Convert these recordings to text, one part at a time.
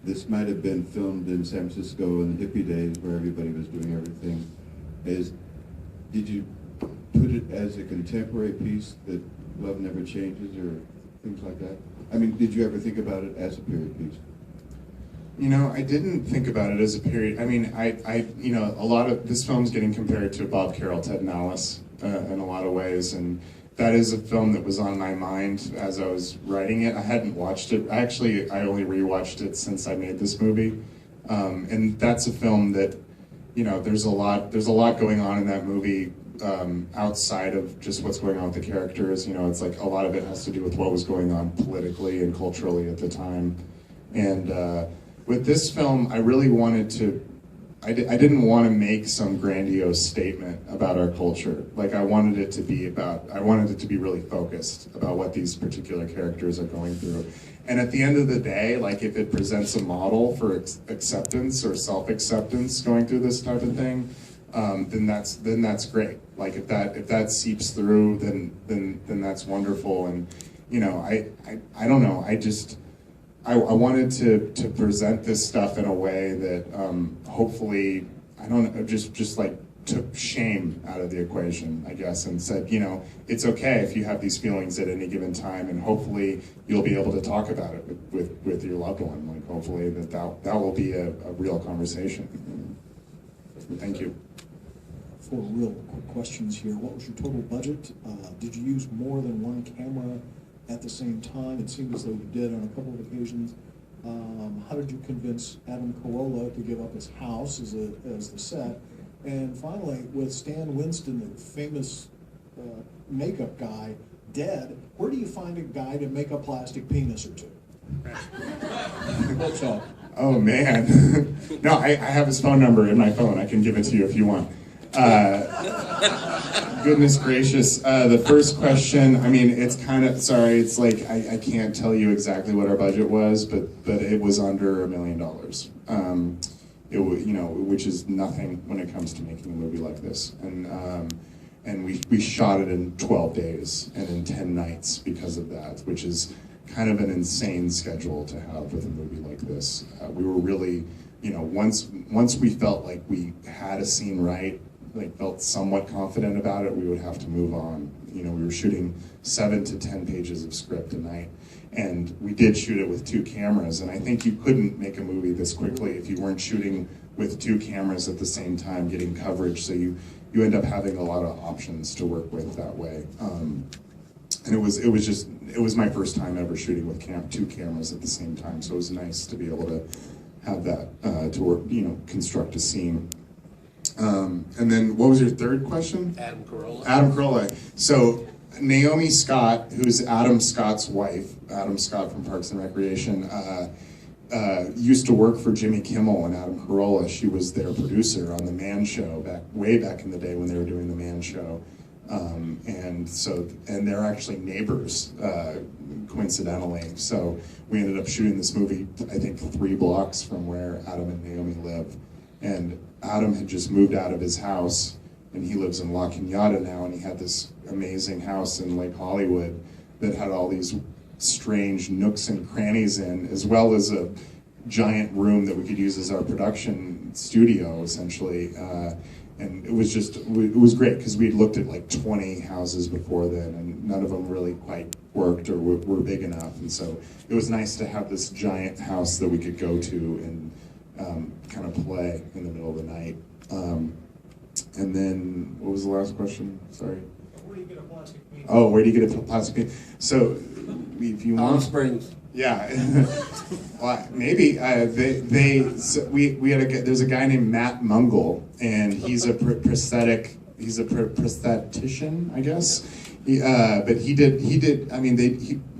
this might have been filmed in San Francisco in the hippie days where everybody was doing everything. Did you put it as a contemporary piece that love never changes or things like that? I mean, did you ever think about it as a period piece? You know, I didn't think about it as a period. I mean, you know, a lot of this film's getting compared to Bob Carroll, Ted and Alice in a lot of ways, and that is a film that was on my mind as I was writing it. I hadn't watched it. I only rewatched it since I made this movie, and that's a film that, you know, there's a lot going on in that movie outside of just what's going on with the characters. You know, it's like a lot of it has to do with what was going on politically and culturally at the time, and with this film, I really wanted to. I didn't want to make some grandiose statement about our culture. Like, I wanted it to be really focused about what these particular characters are going through. And at the end of the day, like, if it presents a model for acceptance or self-acceptance going through this type of thing, then that's great. Like, if that seeps through, then that's wonderful. And, you know, I don't know. I wanted to present this stuff in a way that hopefully, I don't know, just like took shame out of the equation, I guess, and said, you know, it's okay if you have these feelings at any given time, and hopefully you'll be able to talk about it with your loved one. Like, hopefully that will be a real conversation. Thank you. 4 real quick questions here. What was your total budget? Did you use more than one camera at the same time? It seemed as though you did on a couple of occasions. How did you convince Adam Carolla to give up his house as the set? And finally, with Stan Winston, the famous makeup guy, dead, where do you find a guy to make a plastic penis or two? What's up? Oh man. No, I have his phone number in my phone. I can give it to you if you want. Goodness gracious. The first question, I mean, it's kind of, sorry, it's like, I can't tell you exactly what our budget was, but it was under $1 million. You know, which is nothing when it comes to making a movie like this. And we shot it in 12 days and in 10 nights because of that, which is kind of an insane schedule to have with a movie like this. We were really, you know, once we felt like we had a scene right, like felt somewhat confident about it, we would have to move on. You know, we were shooting 7 to 10 pages of script a night, and we did shoot it with 2 cameras, and I think you couldn't make a movie this quickly if you weren't shooting with 2 cameras at the same time, getting coverage, so you end up having a lot of options to work with that way. And it was my first time ever shooting with 2 cameras at the same time, so it was nice to be able to have that to work, you know, construct a scene. And then what was your third question? Adam Carolla. Adam Carolla. So Naomi Scott, who's Adam Scott's wife, Adam Scott from Parks and Recreation, used to work for Jimmy Kimmel and Adam Carolla. She was their producer on The Man Show way back in the day when they were doing The Man Show. And they're actually neighbors, coincidentally. So we ended up shooting this movie, I think 3 blocks from where Adam and Naomi live. And Adam had just moved out of his house, and he lives in La Cañada now, and he had this amazing house in Lake Hollywood that had all these strange nooks and crannies in, as well as a giant room that we could use as our production studio, essentially. And it was great, because we'd looked at like 20 houses before then, and none of them really quite worked or were big enough. And so it was nice to have this giant house that we could go to and kind of play in the middle of the night. And then, what was the last question? Sorry. Where do you get a plastic penis? Oh, where do you get a plastic penis? So, if you want... Palm Springs. Yeah. Well, maybe. There's a guy named Matt Mungle, and he's a prosthetician, I guess. But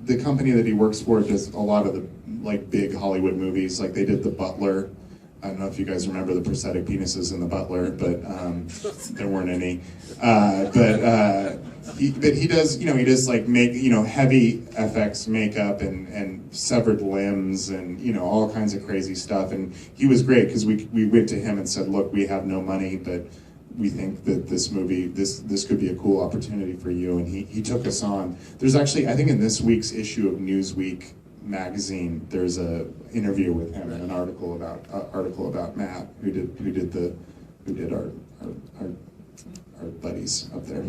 the company that he works for does a lot of the like big Hollywood movies. Like they did The Butler. I don't know if you guys remember the prosthetic penises in The Butler, but there weren't any. But he does, you know, he does like heavy FX makeup and severed limbs and, you know, all kinds of crazy stuff. And he was great, because we went to him and said, look, we have no money, but we think that this movie, this could be a cool opportunity for you. And he took us on. There's actually, I think in this week's issue of Newsweek magazine. There's a interview with him and an article about Matt, who did our buddies up there.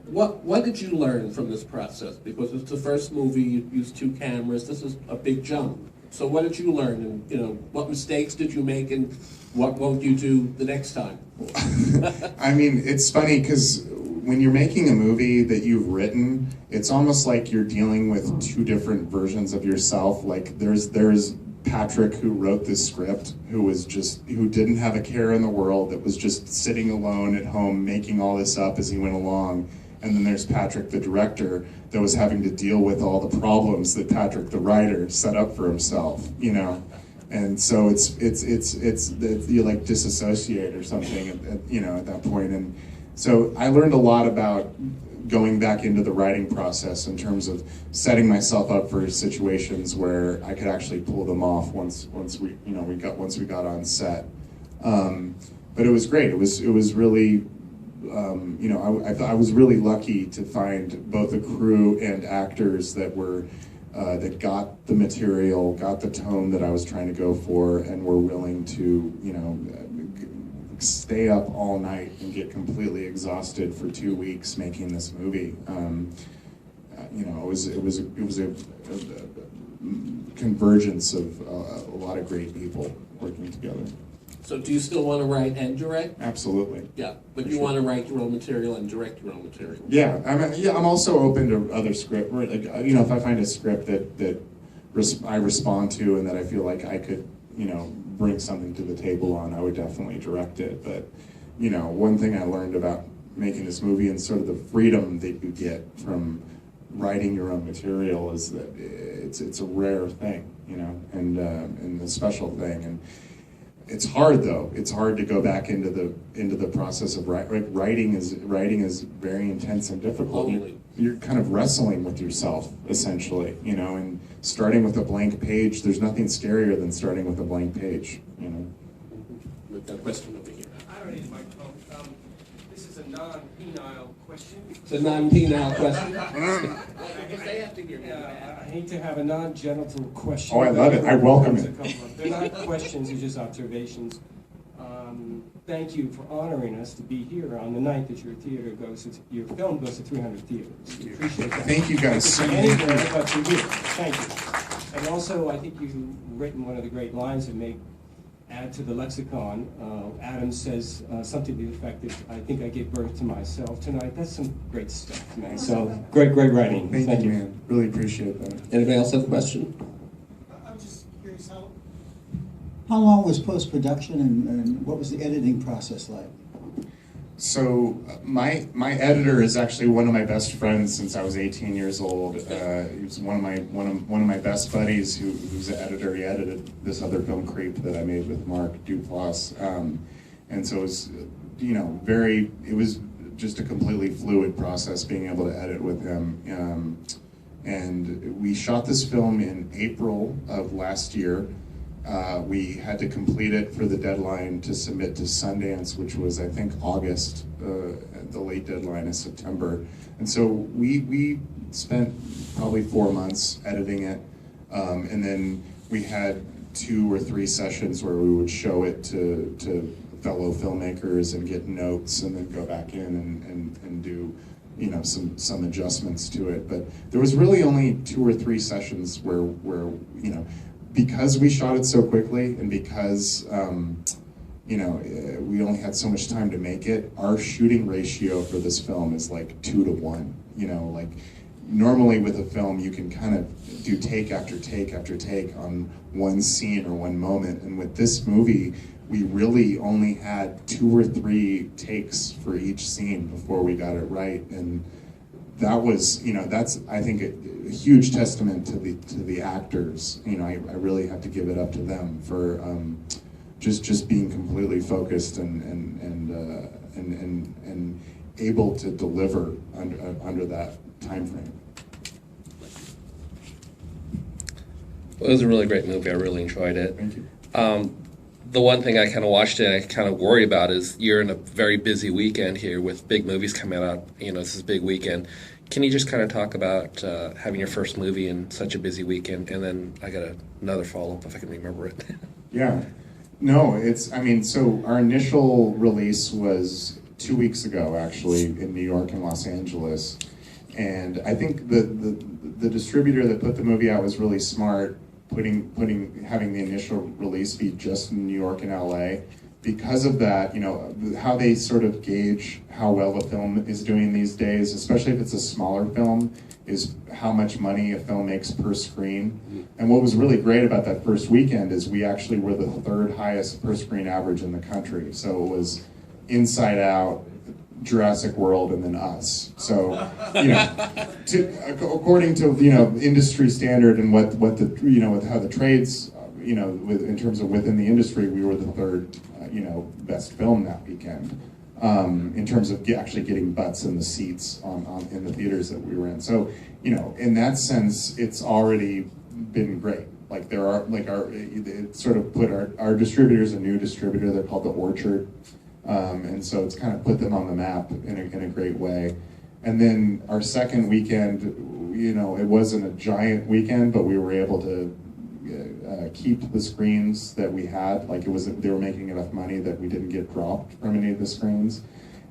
What did you learn from this process? Because it's the first movie, you used 2 cameras. This is a big jump. So what did you learn, and what mistakes did you make, and what won't you do the next time? I mean, it's funny because when you're making a movie that you've written, it's almost like you're dealing with 2 different versions of yourself. Like there's Patrick, who wrote this script, who didn't have a care in the world, that was just sitting alone at home making all this up as he went along. And then there's Patrick, the director, that was having to deal with all the problems that Patrick, the writer, set up for himself, And so it's you like disassociate or something at that point. And so I learned a lot about going back into the writing process in terms of setting myself up for situations where I could actually pull them off once we got on set. But it was great. It was really. I was really lucky to find both a crew and actors that got the material, got the tone that I was trying to go for, and were willing to, stay up all night and get completely exhausted for 2 weeks making this movie. It was a convergence of a lot of great people working together. So do you still want to write and direct? Absolutely. Yeah, but you want to write your own material and direct your own material. Yeah, I'm also open to other script. If I find a script that I respond to and that I feel like I could, bring something to the table on, I would definitely direct it. But, one thing I learned about making this movie and sort of the freedom that you get from writing your own material is that it's a rare thing, and a special thing. And it's hard though. It's hard to go back into the process of writing. Is very intense and difficult. You're kind of wrestling with yourself essentially, and starting with a blank page. There's nothing scarier than starting with a blank page, We've got a question over here. I don't need a microphone. This is a non-penile question. It's a non-penile question. I guess they have to hear me. I hate to have a non-genital question. Oh, I love it. I welcome it. They're not questions, they're just observations. Thank you for honoring us to be here on the night that your film goes to 300 theaters. We appreciate that. Thank you guys so much. Anywhere but to you. Thank you. And also, I think you've written one of the great lines that may add to the lexicon. Adam says something to the effect that I think I gave birth to myself tonight. That's some great stuff, man. So great writing. Thank you, man. Really appreciate that. Anybody else have a question? I'm just curious, how long was post-production and what was the editing process like? So my editor is actually one of my best friends since I was 18 years old. He was one of my best buddies who's the editor. He edited this other film, Creep, that I made with Mark Duplass. And so it was, it was just a completely fluid process being able to edit with him. And we shot this film in April of last year. We had to complete it for the deadline to submit to Sundance, which was, I think, August. The late deadline is September. And so we spent probably 4 months editing it. And then we had 2 or 3 sessions where we would show it to fellow filmmakers and get notes and then go back in and do some adjustments to it. But there was really only 2 or 3 sessions where because we shot it so quickly and because we only had so much time to make it, our shooting ratio for this film is like 2 to 1. Like normally with a film you can kind of do take after take after take on one scene or one moment, and with this movie we really only had 2 or 3 takes for each scene before we got it right. And that was, that's, I think, a huge testament to the actors. I really have to give it up to them for just being completely focused and able to deliver under that time frame. Well, it was a really great movie. I really enjoyed it. Thank you. The one thing I kind of watched and I kind of worry about is you're in a very busy weekend here with big movies coming out. This is a big weekend. can you just kind of talk about having your first movie in such a busy weekend? And then I got another follow-up if I can remember it. Yeah. No, I mean, so our initial release was 2 weeks ago, actually, in New York and Los Angeles. And I think the distributor that put the movie out was really smart, having the initial release be just in New York and LA. Because of that, you know, how they sort of gauge how well a film is doing these days, especially if it's a smaller film, is how much money a film makes per screen. And what was really great about that first weekend is we actually were the third highest per screen average in the country. So it was Inside Out, Jurassic World, and then us. So, you know, according to, you know, industry standard and what the, you know, with how the trades, you know, in terms of within the industry, we were the third, you know, best film that weekend. In terms of actually getting butts in the seats in the theaters that we were in. So, you know, in that sense, it's already been great. Like there are, like it sort of put our distributor's a new distributor, they're called The Orchard. And so it's kind of put them on the map in a great way. And then our second weekend, you know, it wasn't a giant weekend, but we were able to keep the screens that we had. Like they were making enough money that we didn't get dropped from any of the screens.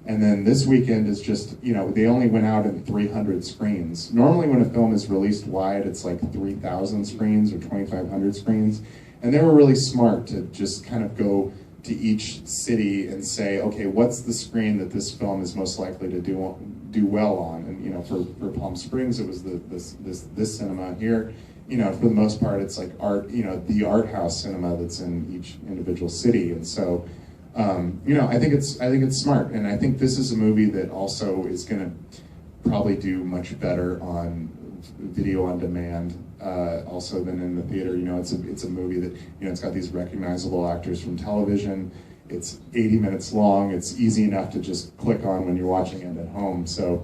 And then this weekend is just, you know, they only went out in 300 screens. Normally when a film is released wide, it's like 3,000 screens or 2,500 screens. And they were really smart to just kind of go to each city and say, okay, what's the screen that this film is most likely to do well on? And, you know, for Palm Springs, it was this cinema here. You know, for the most part, it's like art, you know, the art house cinema that's in each individual city. And so, you know, I think it's smart. And I think this is a movie that also is going to probably do much better on video on demand, also than in the theater. You know, it's a movie that, you know, it's got these recognizable actors from television. It's 80 minutes long. It's easy enough to just click on when you're watching it at home. So,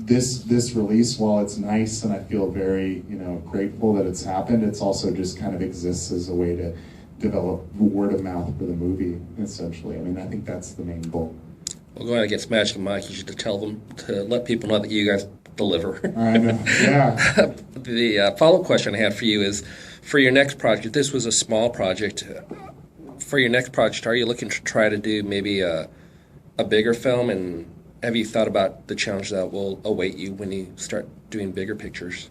this release, while it's nice and I feel very, you know, grateful that it's happened, it's also just kind of exists as a way to develop word of mouth for the movie, essentially. I mean, I think that's the main goal. Well, going against Magic Mike, you should tell them to let people know that you guys deliver. I know, yeah. The follow-up question I have for you is, for your next project, this was a small project. For your next project, are you looking to try to do maybe a bigger film, and have you thought about the challenge that will await you when you start doing bigger pictures?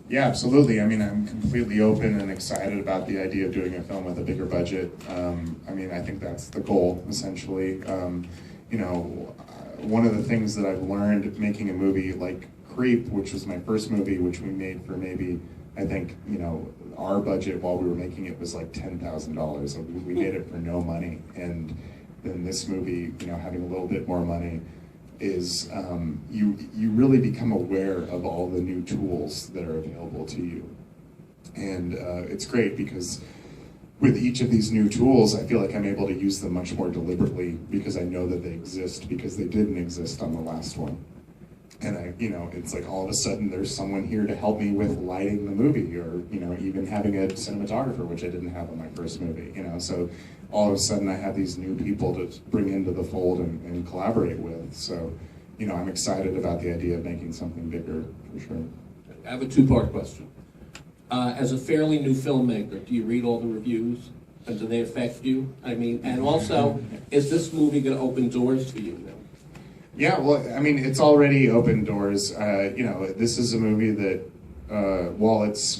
Yeah, absolutely. I mean, I'm completely open and excited about the idea of doing a film with a bigger budget. I mean, I think that's the goal, essentially. You know, one of the things that I've learned making a movie like Creep, which was my first movie, which we made for maybe, I think, you know, our budget while we were making it was like $10,000. We made it for no money. And then this movie, you know, having a little bit more money, is you really become aware of all the new tools that are available to you. And it's great because with each of these new tools, I feel like I'm able to use them much more deliberately because I know that they exist, because they didn't exist on the last one. And you know, it's like all of a sudden there's someone here to help me with lighting the movie, or, you know, even having a cinematographer, which I didn't have on my first movie, you know. So all of a sudden I have these new people to bring into the fold and collaborate with. So, you know, I'm excited about the idea of making something bigger, for sure. I have a two-part question. As a fairly new filmmaker, do you read all the reviews, and do they affect you? I mean, and also, is this movie going to open doors for you now? Yeah, well, I mean, it's already opened doors. You know, this is a movie that, while it's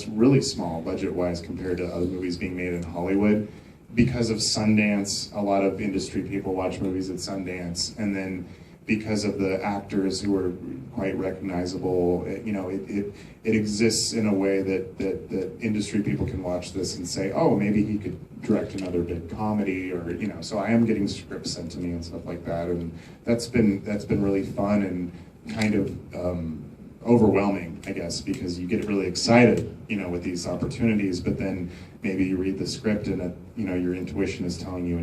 really small budget-wise compared to other movies being made in Hollywood, because of Sundance, a lot of industry people watch movies at Sundance, and then because of the actors who are quite recognizable, you know, it exists in a way that industry people can watch this and say, oh, maybe he could direct another big comedy, or, you know. So I am getting scripts sent to me and stuff like that, and that's been really fun and kind of overwhelming, I guess, because you get really excited, you know, with these opportunities, but then maybe you read the script and you know, your intuition is telling you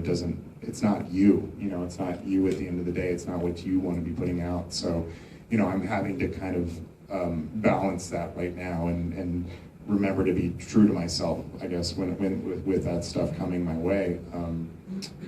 it's not you, you know, it's not you at the end of the day, it's not what you want to be putting out. So, you know, I'm having to kind of balance that right now and remember to be true to myself, I guess, with that stuff coming my way. And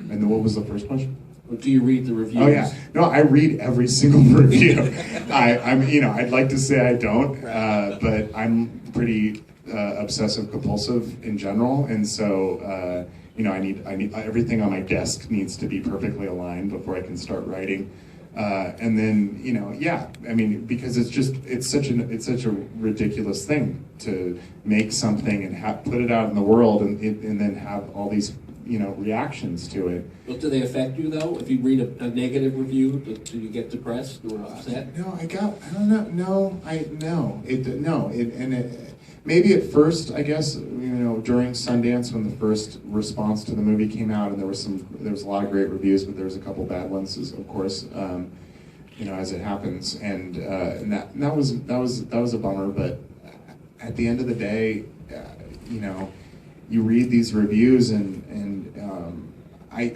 then what was the first question? Or do you read the reviews? Oh yeah, no, I read every single review. I'd like to say I don't, but I'm pretty obsessive compulsive in general, and so I need everything on my desk needs to be perfectly aligned before I can start writing. And then because it's such a ridiculous thing to make something and put it out in the world and then have all these reactions to it. Well, do they affect you though? If you read a negative review, do you get depressed or upset? No, I don't know. Maybe at first, I guess, during Sundance when the first response to the movie came out, and there was a lot of great reviews, but there was a couple bad ones, of course, as it happens, and that was a bummer. But at the end of the day, you read these reviews, and I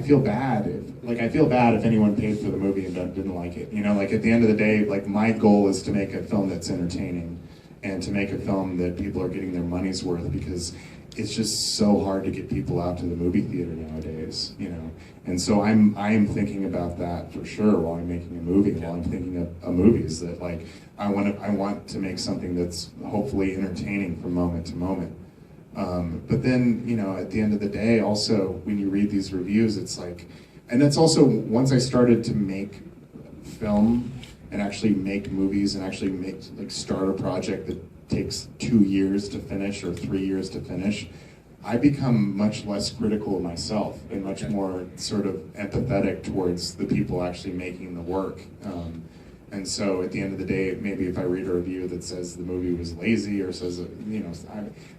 feel bad. I feel bad if anyone paid for the movie and didn't like it. At the end of the day, my goal is to make a film that's entertaining, and to make a film that people are getting their money's worth, because it's just so hard to get people out to the movie theater nowadays, And so I am thinking about that for sure while I'm making a movie, while I'm thinking of movies, that I want to make something that's hopefully entertaining from moment to moment. But then, at the end of the day, also, when you read these reviews, it's and that's also, once I started to make film and actually make movies and actually start a project that takes 2 years to finish or 3 years to finish, I become much less critical of myself and much more sort of empathetic towards the people actually making the work. And so at the end of the day, maybe if I read a review that says the movie was lazy or says,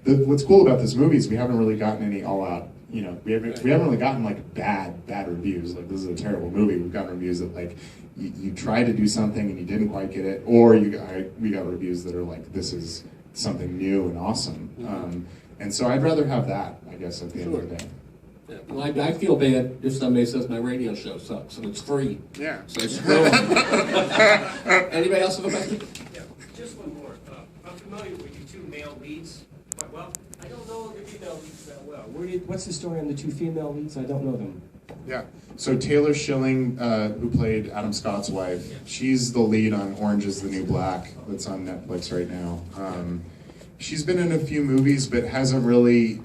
what's cool about this movie is we haven't really gotten any all-out, we haven't really gotten bad reviews, this is a terrible movie. We've gotten reviews that you try to do something and you didn't quite get it, or we got reviews that are this is something new and awesome. And so I'd rather have that, I guess, at the end of the day. Yeah. Well, I feel bad if somebody says my radio show sucks and it's free. Yeah. So screw 'em. Anybody else have a question? Yeah, just one more. I'm familiar with your two male leads quite well. I don't know the female leads that well. What's the story on the two female leads? I don't know them. Yeah. So Taylor Schilling, who played Adam Scott's wife, she's the lead on Orange is the New Black, that's on Netflix right now. She's been in a few movies, but hasn't really.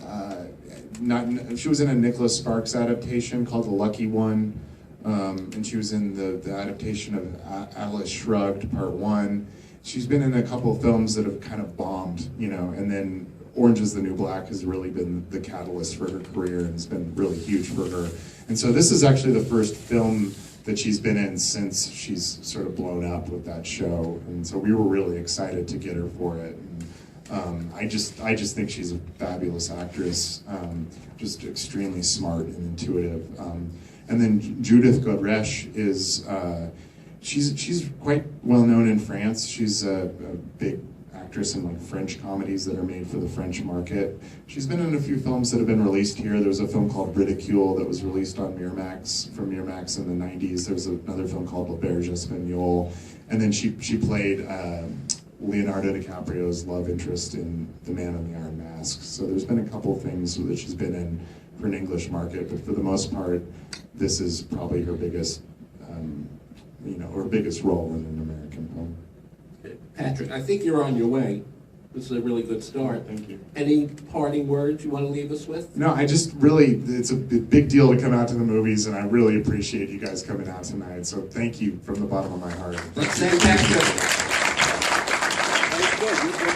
She was in a Nicholas Sparks adaptation called The Lucky One, and she was in the adaptation of Atlas Shrugged Part 1. She's been in a couple of films that have kind of bombed, and then Orange is the New Black has really been the catalyst for her career, and it's been really huge for her. And so this is actually the first film that she's been in since she's sort of blown up with that show, and so we were really excited to get her for it. And, I just think she's a fabulous actress, just extremely smart and intuitive. And then Judith Godrèche is she's quite well known in France. She's a big actress in French comedies that are made for the French market. She's been in a few films that have been released here. There was a film called Ridicule that was released on Miramax in the 90s. There was another film called L'Auberge Espagnole, and then she played Leonardo DiCaprio's love interest in The Man in the Iron Mask. So there's been a couple of things that she's been in for an English market, but for the most part, this is probably her biggest, her biggest role in an American film. Patrick, I think you're on your way. This is a really good start. Thank you. Any parting words you want to leave us with? No, it's a big deal to come out to the movies, and I really appreciate you guys coming out tonight. So thank you from the bottom of my heart. Let's say Patrick. Good.